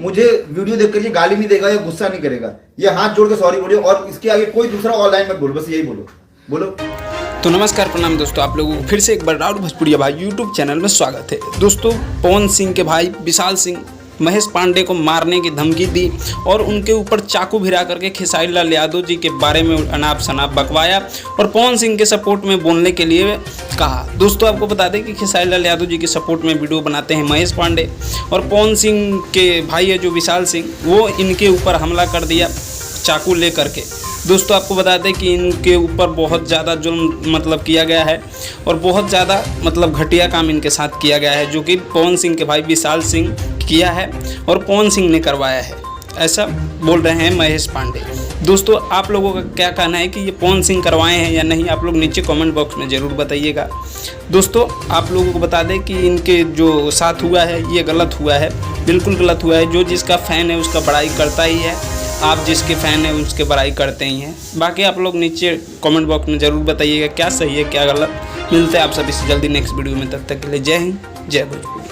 मुझे वीडियो देखकर ये गाली नहीं देगा या गुस्सा नहीं करेगा, ये हाथ जोड़ के सॉरी बोलिए और इसके आगे कोई दूसरा ऑनलाइन मत बोलो, बस यही बोलो बोलो। तो नमस्कार प्रणाम दोस्तों, आप लोगों को फिर से एक बार राउत भोजपुरिया भाई यूट्यूब चैनल में स्वागत है। दोस्तों, पवन सिंह के भाई विशाल सिंह महेश पांडे को मारने की धमकी दी और उनके ऊपर चाकू भिरा करके खेसारी लाल यादव जी के बारे में अनाप शनाप बकवाया और पवन सिंह के सपोर्ट में बोलने के लिए कहा। दोस्तों, आपको बता दें कि खेसारी लाल यादव जी के सपोर्ट में वीडियो बनाते हैं महेश पांडे और पवन सिंह के भाई है जो विशाल सिंह, वो इनके ऊपर हमला कर दिया चाकू ले करके। दोस्तों, आपको बता दें कि इनके ऊपर बहुत ज़्यादा जुल्म किया गया है और बहुत ज़्यादा घटिया काम इनके साथ किया गया है, जो कि पवन सिंह के भाई विशाल सिंह किया है और पवन सिंह ने करवाया है, ऐसा बोल रहे हैं महेश पांडे। दोस्तों, आप लोगों का क्या कहना है कि ये पवन सिंह करवाए हैं या नहीं, आप लोग नीचे कमेंट बॉक्स में ज़रूर बताइएगा। दोस्तों, आप लोगों को बता दें कि इनके जो साथ हुआ है ये गलत हुआ है, बिल्कुल गलत हुआ है। जो जिसका फ़ैन है उसका बड़ाई करता ही है, आप जिसके फ़ैन हैं उसके बड़ाई करते ही हैं। बाकी आप लोग नीचे कमेंट बॉक्स में ज़रूर बताइएगा क्या सही है क्या गलत। मिलते हैं आप सभी से जल्दी नेक्स्ट वीडियो में, तब तक के लिए जय हिंद, जय भोजपुरी।